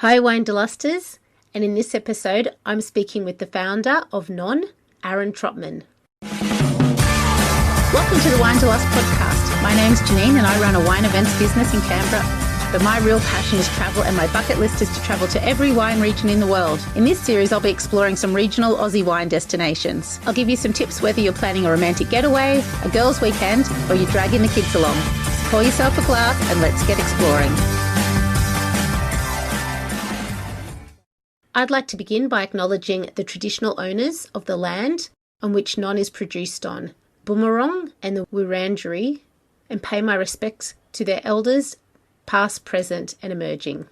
Hi Winederlusters, and in this episode I'm speaking with the founder of Non, Aaron Trotman. Welcome to the Winederlust podcast. My name's Jeanene and I run a wine events business in Canberra. But my real passion is travel, and my bucket list is to travel to every wine region in the world. In this series, I'll be exploring some regional Aussie wine destinations. I'll give you some tips whether you're planning a romantic getaway, a girls' weekend, or you're dragging the kids along. So pour yourself a glass and let's get exploring. I'd like to begin by acknowledging the traditional owners of the land on which Non is produced on, Boomerang and the Wurundjeri, and pay my respects to their elders, past, present and emerging.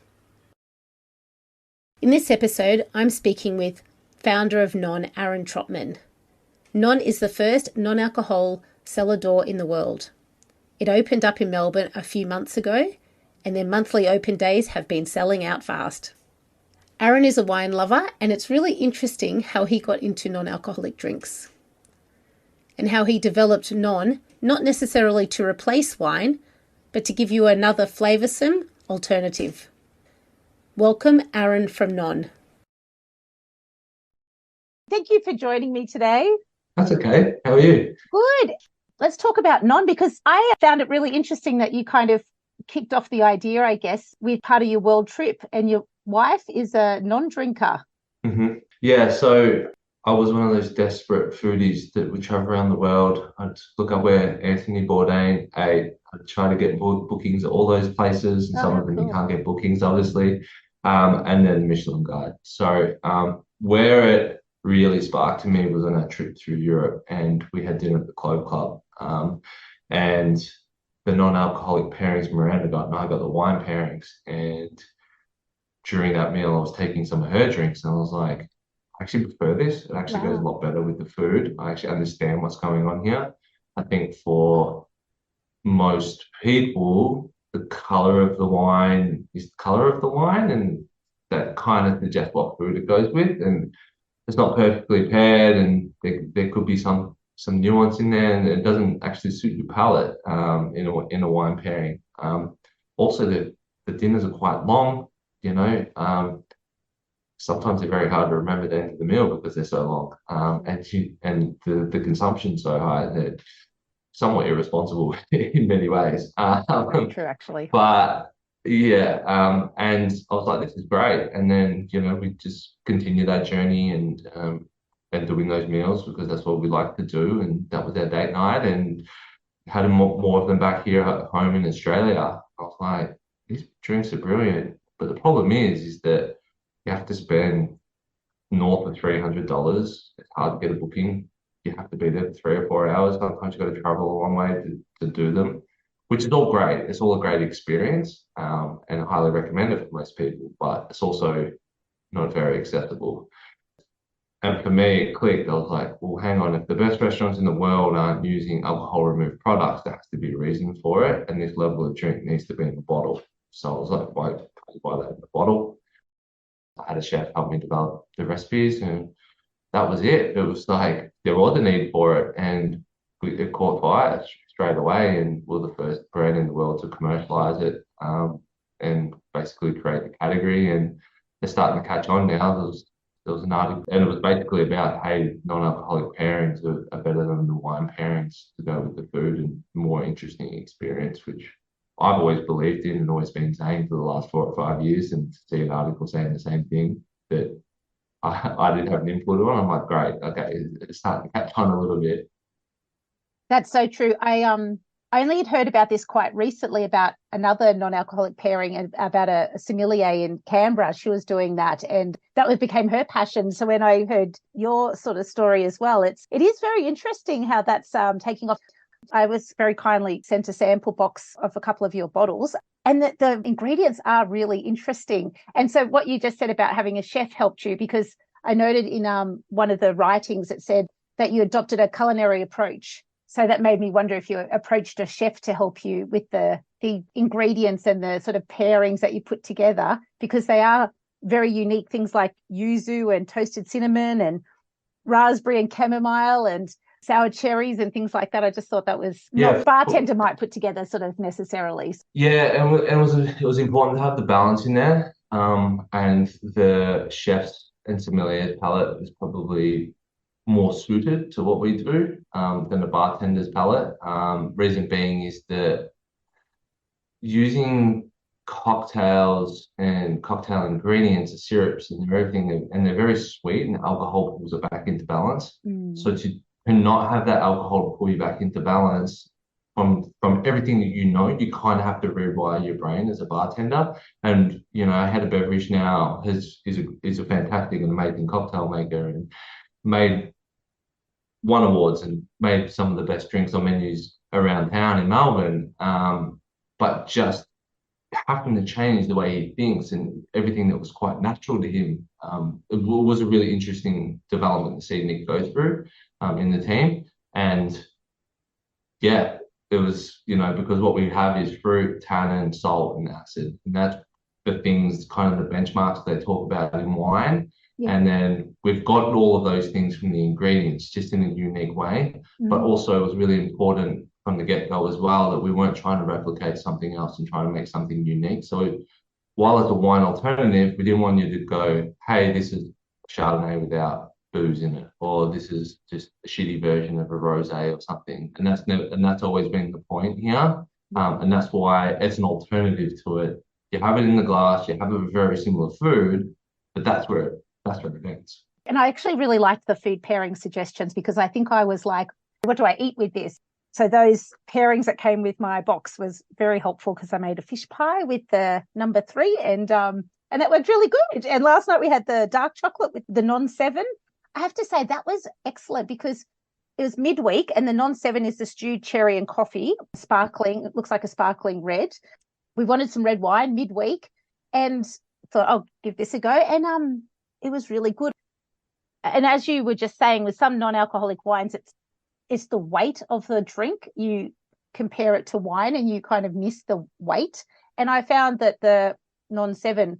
In this episode, I'm speaking with founder of Non, Aaron Trotman. Non is the first non-alcohol cellar door in the world. It opened up in Melbourne a few months ago, and their monthly open days have been selling out fast. Aaron is a wine lover, and it's really interesting how he got into non-alcoholic drinks and how he developed Non, not necessarily to replace wine, but to give you another flavoursome alternative. Welcome, Aaron from Non. Thank you for joining me today. That's okay. How are you? Good. Let's talk about Non, because I found it really interesting that you kind of kicked off the idea, I guess, with part of your world trip, and your wife is a non-drinker. Mm-hmm. Yeah, so I was one of those desperate foodies that would travel around the world. I'd look up where Anthony Bourdain ate. I'd try to get bookings at all those places, and some of them you can't get bookings, obviously. And then the Michelin Guide. So where it really sparked to me was on that trip through Europe, and we had dinner at the Clove Club. And the non-alcoholic pairings Miranda got, and I got the wine pairings. And during that meal, I was taking some of her drinks, and I was like, I actually prefer this. It actually goes a lot better with the food. I actually understand what's going on here. I think for most people, the color of the wine is the color of the wine, and that kind of suggests what food it goes with. And it's not perfectly paired, and there could be some nuance in there, and it doesn't actually suit your palate in a wine pairing. Also, the dinners are quite long. Sometimes they're very hard to remember the end of the meal because they're so long, and the consumption's so high that somewhat irresponsible in many ways. Very true, actually. But yeah, and I was like, this is great. And then we just continued that journey and doing those meals because that's what we like to do, and that was our date night, and had more of them back here at home in Australia. I was like, these drinks are brilliant, but the problem is that you have to spend north of $300. It's hard to get a booking. You have to be there for 3 or 4 hours. Sometimes you've got to travel a long way to do them, which is all great. It's all a great experience, and I highly recommend it for most people, but it's also not very accessible. And for me, it clicked. I was like, well, hang on. If the best restaurants in the world aren't using alcohol-removed products, there has to be a reason for it, and this level of drink needs to be in the bottle. So I was like, why buy that in the bottle? I had a chef help me develop the recipes, and that was it. It was like there was a need for it, and it caught fire straight away, and we're the first brand in the world to commercialize it, and basically create the category. And they're starting to catch on now. There was an article, and it was basically about, hey, non-alcoholic pairings are better than the wine pairings to go with the food, and more interesting experience, which I've always believed in and always been saying for the last 4 or 5 years. And to see an article saying the same thing that I didn't have an input on, I'm like, great, okay, it's starting to catch on a little bit. That's so true. I only had heard about this quite recently, about another non-alcoholic pairing, and about a sommelier in Canberra. She was doing that, and that became her passion. So when I heard your sort of story as well, it is very interesting how that's taking off. I was very kindly sent a sample box of a couple of your bottles, and that the ingredients are really interesting. And so what you just said about having a chef helped you, because I noted in one of the writings it said that you adopted a culinary approach. So that made me wonder if you approached a chef to help you with the ingredients and the sort of pairings that you put together, because they are very unique, things like yuzu and toasted cinnamon and raspberry and chamomile and sour cherries and things like that. I just thought that was not bartender might put together sort of necessarily. Yeah, and it was important to have the balance in there. and the chef's and sommelier's palate is probably more suited to what we do than the bartender's palate. Reason being is that using cocktails and cocktail ingredients and syrups and everything, and they're very sweet, and alcohol pulls it back into balance. So to not have that alcohol pull you back into balance from everything that you kind of have to rewire your brain as a bartender. And I had a beverage now is a fantastic and amazing cocktail maker and made won awards and made some of the best drinks on menus around town in Melbourne. But just having to change the way he thinks and everything that was quite natural to him. It was a really interesting development to see Nick go through in the team. And yeah, it was, because what we have is fruit, tannin, salt, and acid. And that's the things, kind of the benchmarks they talk about in wine. Yeah. And then we've got all of those things from the ingredients, just in a unique way. But also it was really important from the get-go as well that we weren't trying to replicate something else and trying to make something unique. So while it's a wine alternative, we didn't want you to go, hey, this is Chardonnay without booze in it, or this is just a shitty version of a rosé or something. And that's always been the point here. And that's why it's an alternative to it. You have it in the glass, you have a very similar food, but that's where it ends. And I actually really liked the food pairing suggestions, because I think I was like, what do I eat with this? So those pairings that came with my box was very helpful, because I made a fish pie with the number 3 and that went really good. And last night we had the dark chocolate with the non-7. I have to say that was excellent, because it was midweek and the non-7 is the stewed cherry and coffee, sparkling. It looks like a sparkling red. We wanted some red wine midweek and thought I'll give this a go. And it was really good. And as you were just saying, with some non-alcoholic wines, it's the weight of the drink. You compare it to wine and you kind of miss the weight. And I found that the non-7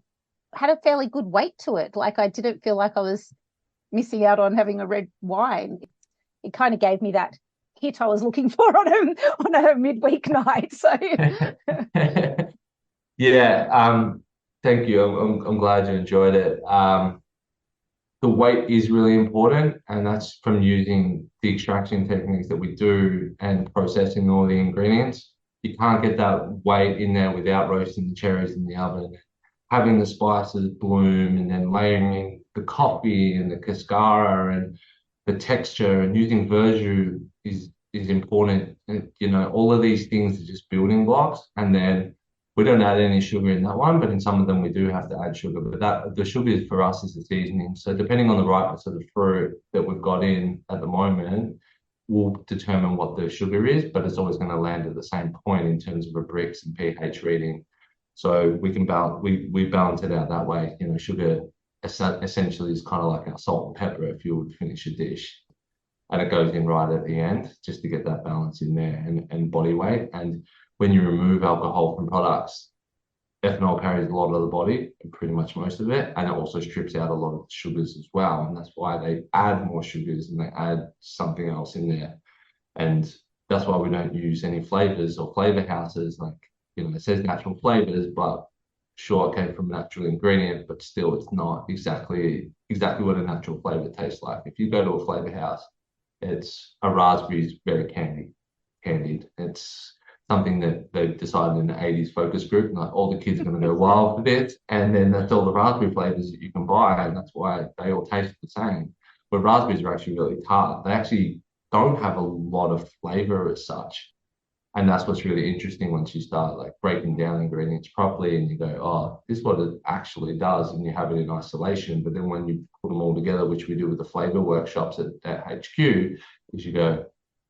had a fairly good weight to it. Like, I didn't feel like I was missing out on having a red wine. It kind of gave me that hit I was looking for on a midweek night. So yeah, thank you. I'm glad you enjoyed it. The weight is really important, and that's from using the extraction techniques that we do and processing all the ingredients. You can't get that weight in there without roasting the cherries in the oven, having the spices bloom, and then layering in the coffee and the cascara and the texture, and using verjus is important. And, all of these things are just building blocks, and then we don't add any sugar in that one, but in some of them we do have to add sugar. But the sugar for us is the seasoning. So depending on the ripeness of the fruit that we've got in at the moment, will determine what the sugar is, but it's always going to land at the same point in terms of a Brix and pH reading. So we can we balance it out that way. Sugar essentially is kind of like our salt and pepper if you would finish a dish. And it goes in right at the end just to get that balance in there and body weight. And when you remove alcohol from products, ethanol carries a lot of the body, and pretty much most of it, and it also strips out a lot of the sugars as well. And that's why they add more sugars and they add something else in there. And that's why we don't use any flavors or flavor houses. Like, it says natural flavors, but sure, it came from a natural ingredient, but still it's not exactly what a natural flavor tastes like. If you go to a flavor house, it's a raspberry's very candied. It's something that they've decided in the 80s focus group, like all the kids are going to go wild for this, and then that's all the raspberry flavors that you can buy, and that's why they all taste the same. But raspberries are actually really tart. They actually don't have a lot of flavor as such. And that's what's really interesting once you start like breaking down ingredients properly and you go, oh, this is what it actually does, and you have it in isolation. But then when you put them all together, which we do with the flavor workshops at HQ, is you go,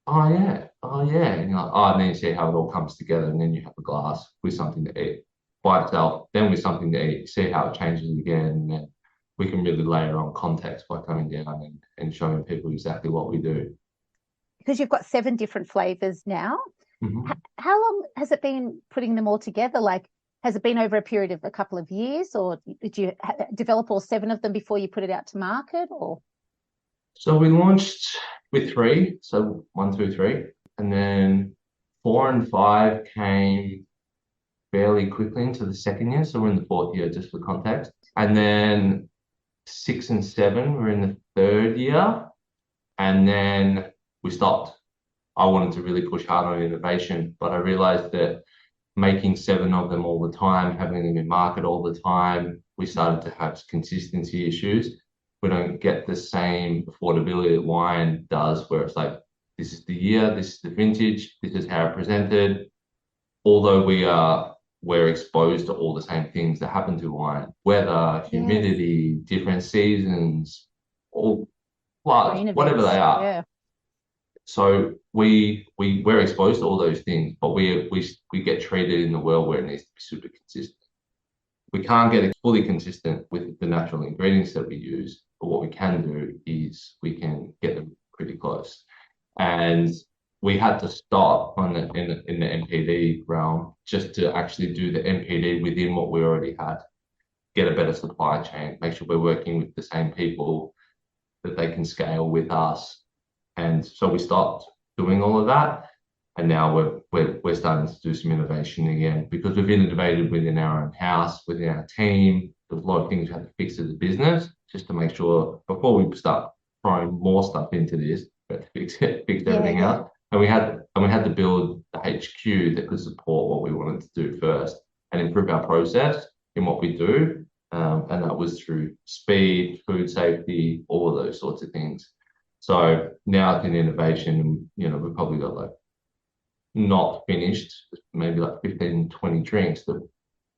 oh yeah, and you're like, oh, and then you see how it all comes together, and then you have a glass with something to eat by itself, then with something to eat, see how it changes again, and then we can really layer on context by coming down and showing people exactly what we do. Because you've got 7 different flavors now. Mm-hmm. How long has it been putting them all together? Like, has it been over a period of a couple of years, or did you develop all 7 of them before you put it out to market? Or so we launched with 3, so 1, 2, 3, and then 4 and 5 came fairly quickly into the second year. So we're in the fourth year, just for context. And then 6 and 7 were in the third year. And then we stopped. I wanted to really push hard on innovation, but I realized that making 7 of them all the time, having them in market all the time, we started to have consistency issues. We don't get the same affordability that wine does, where it's like, this is the year, this is the vintage, this is how it presented. Although we're exposed to all the same things that happen to wine, weather, humidity, different seasons, all floods, whatever they are. Yeah. So we're exposed to all those things, but we get treated in the world where it needs to be super consistent. We can't get it fully consistent with the natural ingredients that we use, but what we can do is we can get them pretty close. And we had to stop in the NPD realm just to actually do the NPD within what we already had, get a better supply chain, make sure we're working with the same people, that they can scale with us. And so we stopped doing all of that, and now we're starting to do some innovation again, because we've innovated within our own house, within our team. There's a lot of things we had to fix as a business just to make sure before we start throwing more stuff into this, we had to fix everything else. And we had to build the HQ that could support what we wanted to do first and improve our process in what we do. And that was through speed, food safety, all of those sorts of things. So now in innovation, we've probably got like not finished, maybe like 15, 20 drinks that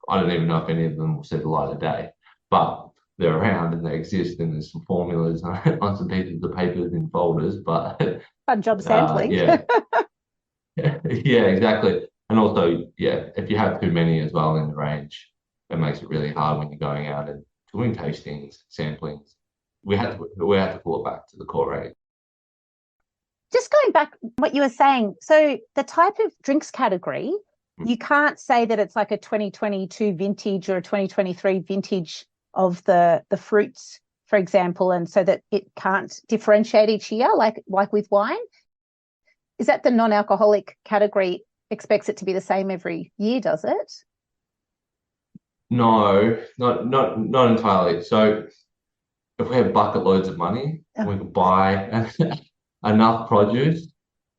I don't even know if any of them will see the light of day, but they're around and they exist, and there's some formulas on some pieces of papers in folders, but fun job sampling. yeah, yeah, exactly. And also, if you have too many as well in the range, it makes it really hard when you're going out and doing tastings, samplings. We had to pull it back to the core range. Just going back what you were saying, so the type of drinks category, you can't say that it's like a 2022 vintage or a 2023 vintage of the fruits, for example, and so that it can't differentiate each year like with wine. Is that the non-alcoholic category expects it to be the same every year, does it? No, not entirely. So if we have bucket loads of money, we can buy enough produce.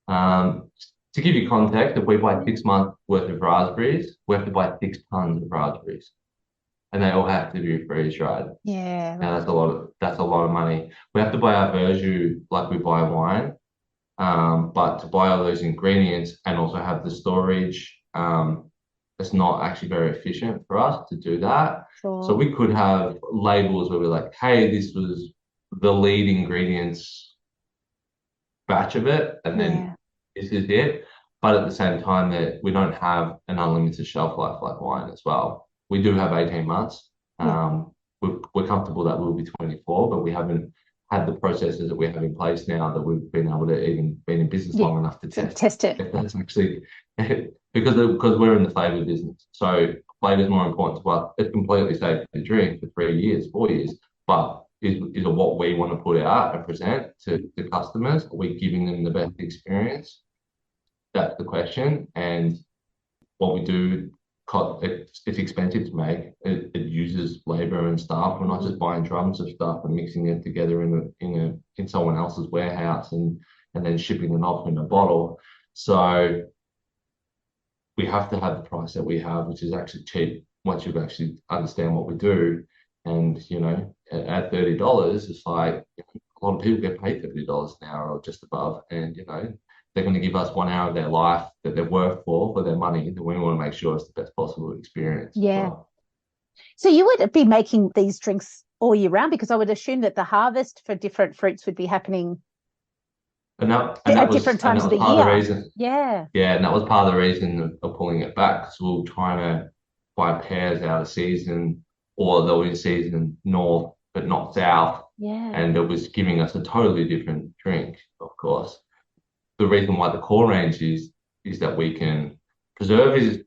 To give you context, if we buy 6 months worth of raspberries, we have to buy 6 tons of raspberries, and they all have to be freeze dried. Yeah, right. Now that's a lot of money. We have to buy our verjus like we buy wine, but to buy all those ingredients and also have the storage, it's not actually very efficient for us to do that. Sure. So we could have labels where we're like, hey, this was the lead ingredients batch of it, and then this is it. But at the same time, that we don't have an unlimited shelf life like wine as well. We do have 18 months. We're comfortable that we'll be 24, but we haven't had the processes that we have in place now that we've been able to even been in business long enough to test it. If that's actually because we're in the flavor business, so flavor is more important to us. It's completely safe to drink for 3 years, 4 years, but is it what we want to put out and present to the customers? Are we giving them the best experience? That's the question. And what we do, it's expensive to make. It uses labor and stuff. We're not just buying drums of stuff and mixing it together in someone else's warehouse and then shipping it off in a bottle. So we have to have the price that we have, which is actually cheap once you actually understand what we do. And at $30, it's like a lot of people get paid $30 an hour or just above, and they're going to give us 1 hour of their life that they've worked for their money. Then we want to make sure it's the best possible experience. Yeah. So you would be making these drinks all year round, because I would assume that the harvest for different fruits would be happening at different times of the year. Yeah. Yeah, and that was part of the reason of pulling it back, because we were trying to buy pears out of season, or they were in season north but not south. Yeah. And it was giving us a totally different drink, of course. The reason why the core range is that we can preserve is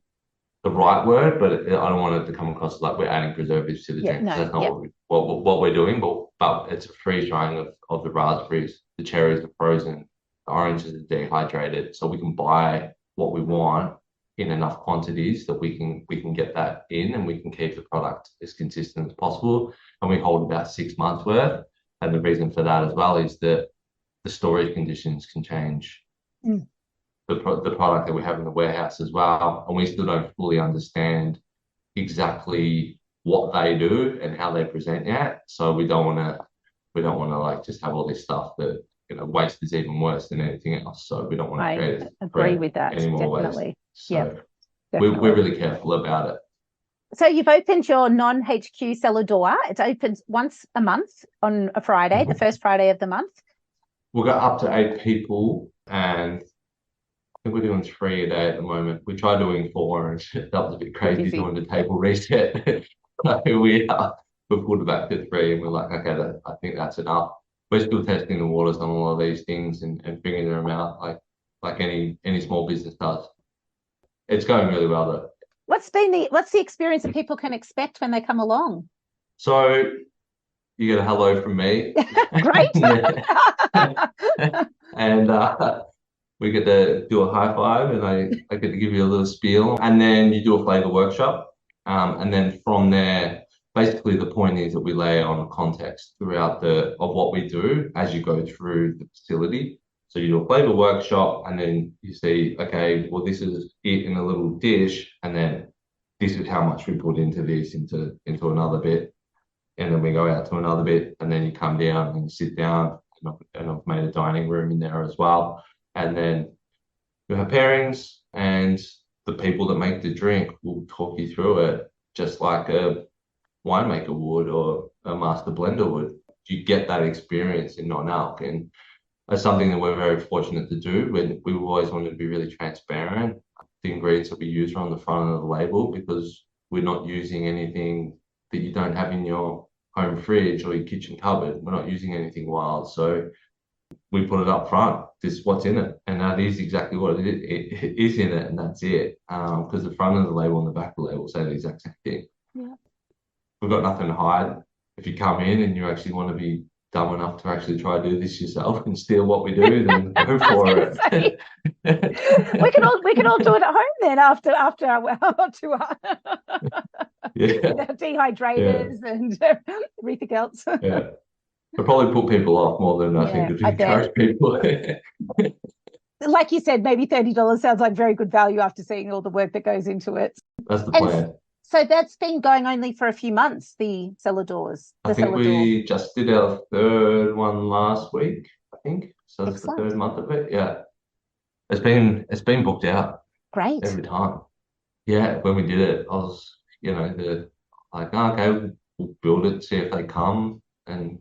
the right word, but I don't want it to come across like we're adding preservatives to the drink. No, that's not what we're doing, but it's a freeze drying of the raspberries, the cherries are frozen, the oranges are dehydrated, so we can buy what we want in enough quantities that we can get that in, and we can keep the product as consistent as possible. And we hold about 6 months worth. And the reason for that as well is that the storage conditions can change the product that we have in the warehouse as well. And we still don't fully understand exactly what they do and how they present yet. So we don't want to like just have all this stuff that, waste is even worse than anything else. So we don't want to agree with that. any more Definitely. waste. So definitely. we're really careful about it. So you've opened your non-HQ cellar door. It opens once a month on a Friday, the first Friday of the month. We've got up to 8 people, and I think we're doing 3 a day at the moment. We tried doing 4, and that was a bit crazy doing the table reset. We pulled it back to 3, and we're like, okay, I think that's enough. We're still testing the waters on all of these things and figuring them out like any small business does. It's going really well though. What's the experience that people can expect when they come along? So you get a hello from me. Great. And we get to do a high five, and I get to give you a little spiel, and then you do a flavor workshop. And then from there, basically the point is that we lay on context throughout of what we do as you go through the facility. So you do a flavor workshop, and then you see, okay, well, this is it in a little dish, and then this is how much we put into this, into another bit. And then we go out to another bit, and then you come down and you sit down, and I've made a dining room in there as well. And then you have pairings, and the people that make the drink will talk you through it, just like a winemaker would or a master blender would. You get that experience in non-alc, and that's something that we're very fortunate to do. We've always wanted to be really transparent. The ingredients that we use are on the front of the label, because we're not using anything that you don't have in your home fridge or your kitchen cupboard. We're not using anything wild. So we put it up front. This is what's in it. And that is exactly what it is in it, and that's it. Because the front of the label and the back of the label say the exact same thing. Yeah. We've got nothing to hide. If you come in and you actually want to be dumb enough to actually try to do this yourself and steal what we do, then go for it. we can all do it at home then after our tour. Dehydrators and everything else. Yeah. It'll probably put people off more than I think to encourage people. Like you said, maybe $30 sounds like very good value after seeing all the work that goes into it. That's the plan. So that's been going only for a few months, the cellar doors. I think we just did our 3rd one last week, I think. So that's the 3rd month of it. Yeah. It's been booked out. Great. Every time. Yeah, when we did it, I was, okay, we'll build it, see if they come. And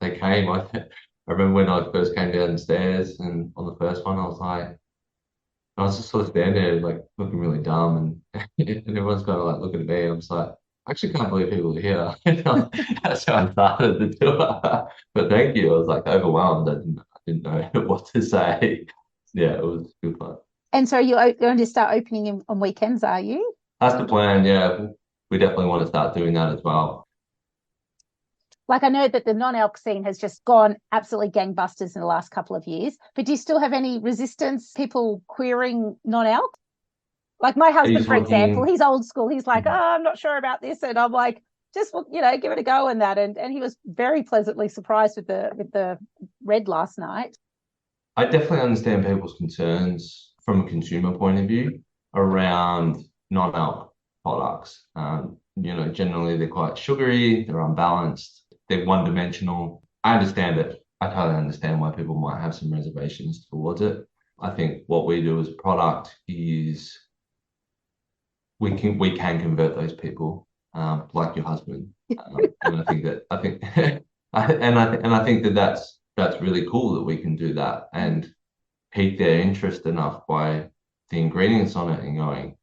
they came. I remember when I first came down the stairs, and on the first one, I was just sort of standing there, like, looking really dumb, and, and everyone's kind of like looking at me. I'm just like, I actually can't believe people are here. That's how I started the tour. But thank you. I was like overwhelmed. I didn't know what to say. Yeah, it was good fun. And so you're going to start opening on weekends, are you? That's the plan. Yeah, we definitely want to start doing that as well. Like, I know that the non-alc scene has just gone absolutely gangbusters in the last couple of years, but do you still have any resistance, people querying non-alc? Like my husband, for example, he's old school. He's like, I'm not sure about this. And I'm like, just, give it a go and that. And he was very pleasantly surprised with the red last night. I definitely understand people's concerns from a consumer point of view around non-alc products. Generally they're quite sugary, they're unbalanced, they're one-dimensional. I understand it. I totally understand why people might have some reservations towards it. I think what we do as a product is we can convert those people, like your husband. And I think that that's really cool that we can do that and pique their interest enough by the ingredients on it and going,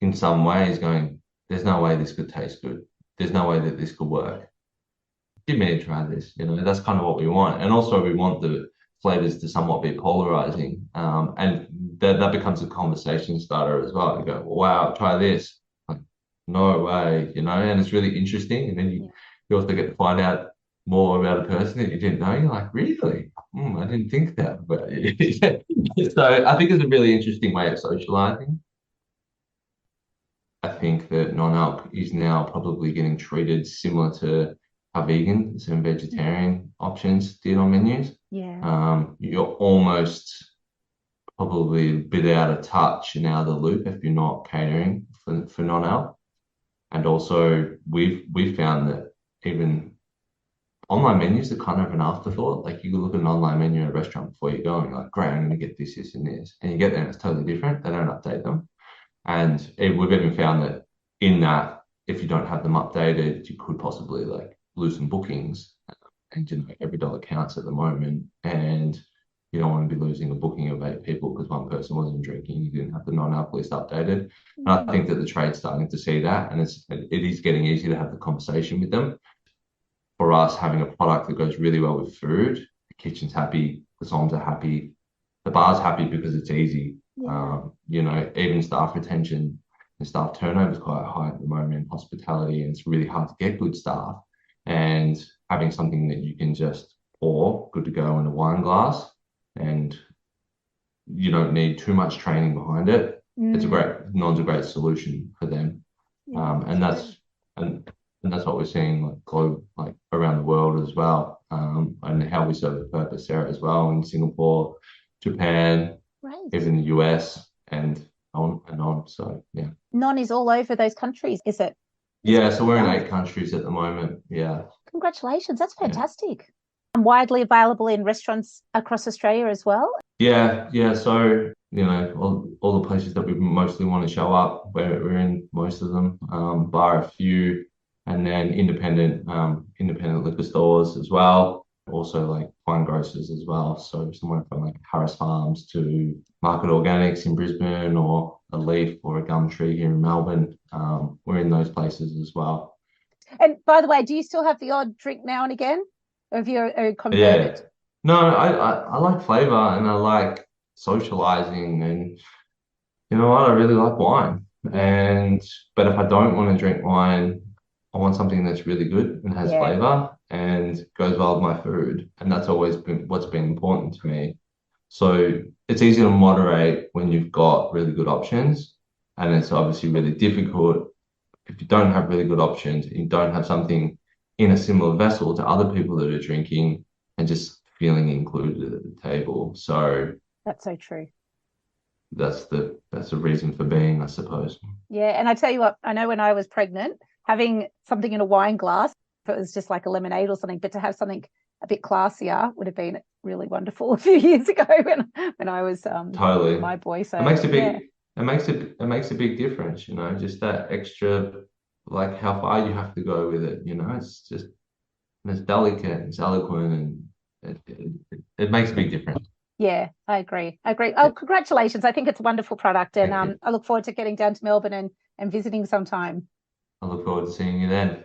in some ways, there's no way this could taste good. There's no way that this could work. Give me a try this. That's kind of what we want. And also we want the flavors to somewhat be polarizing. And that becomes a conversation starter as well. You go, wow, try this. Like, no way, and it's really interesting. And then you also get to find out more about a person that you didn't know. You're like, really? I didn't think that about you. So I think it's a really interesting way of socializing. I think that non-alc is now probably getting treated similar to how vegans and vegetarian options did on menus. Yeah. You're almost probably a bit out of touch and out of the loop if you're not catering for non-alc. And also we've found that even online menus are kind of an afterthought. Like you can look at an online menu at a restaurant before you go and you're like, great, I'm going to get this, this, and this. And you get there and it's totally different. They don't update them. And we've even found that in that, if you don't have them updated, you could possibly like lose some bookings. And you know, every dollar counts at the moment. And you don't want to be losing a booking of 8 people because one person wasn't drinking. You didn't have the non-alc list updated. And I think that the trade's starting to see that, and it is getting easier to have the conversation with them. For us, having a product that goes really well with food, the kitchen's happy, the somms are happy, the bar's happy because it's easy. Yeah. You know, even staff retention and staff turnover is quite high at the moment in hospitality, and it's really hard to get good staff. And having something that you can just pour, good to go in a wine glass, and you don't need too much training behind it. It's a great solution for them. And that's what we're seeing like around the world as well. And how we serve the purpose there as well in Singapore, Japan, even the US, and on and on. So yeah. Non is all over those countries, is it? Yeah, so we're in 8 countries at the moment. Yeah. Congratulations. That's fantastic. Yeah. And widely available in restaurants across Australia as well. Yeah. So, you know, all the places that we mostly want to show up, we're in most of them, bar a few, and then independent liquor stores as well. Also like wine grocers as well. So somewhere from like Harris Farms to Market Organics in Brisbane, or a Leaf or a Gumtree here in Melbourne. We're in those places as well. And by the way, do you still have the odd drink now and again? Or have you converted? Yeah. No, I like flavor and I like socializing, and you know what? I really like wine. But if I don't want to drink wine, I want something that's really good and has flavor and goes well with my food. And that's always been what's been important to me. So it's easy to moderate when you've got really good options. And it's obviously really difficult if you don't have really good options and you don't have something in a similar vessel to other people that are drinking and just feeling included at the table. So that's so true. That's the reason for being, I suppose. Yeah, and I tell you what, I know when I was pregnant, having something in a wine glass, if it was just like a lemonade or something, but to have something a bit classier would have been really wonderful a few years ago when I was totally my boy. So it makes a big it makes a big difference, you know, just that extra, like how far you have to go with it, you know. It's just, it's delicate, it's eloquent, and it makes a big difference. Yeah, I agree. Oh, congratulations. I think it's a wonderful product, and I look forward to getting down to Melbourne and visiting sometime. I look forward to seeing you then.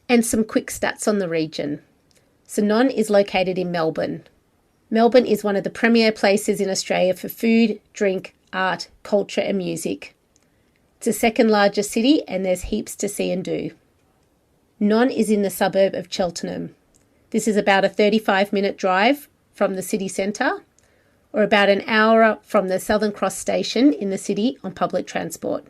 And some quick stats on the region. So Non is located in Melbourne. Melbourne is one of the premier places in Australia for food, drink, art, culture and music. It's the second largest city and there's heaps to see and do. Non is in the suburb of Cheltenham. This is about a 35-minute drive from the city centre, or about an hour from the Southern Cross station in the city on public transport.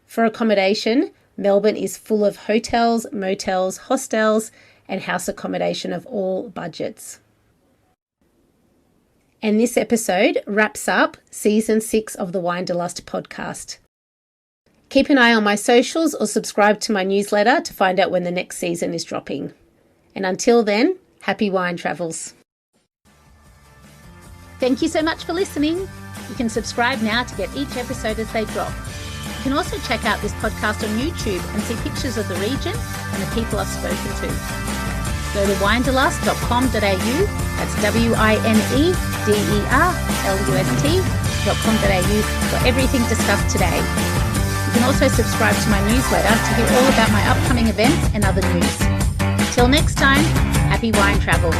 For accommodation, Melbourne is full of hotels, motels, hostels and house accommodation of all budgets. And this episode wraps up Season 6 of the Winederlust podcast. Keep an eye on my socials or subscribe to my newsletter to find out when the next season is dropping. And until then, happy wine travels. Thank you so much for listening. You can subscribe now to get each episode as they drop. You can also check out this podcast on YouTube and see pictures of the region and the people I've spoken to. Go to winederlust.com.au, that's winederlust.com.au for everything discussed today. You can also subscribe to my newsletter to hear all about my upcoming events and other news. Till next time, happy wine travels.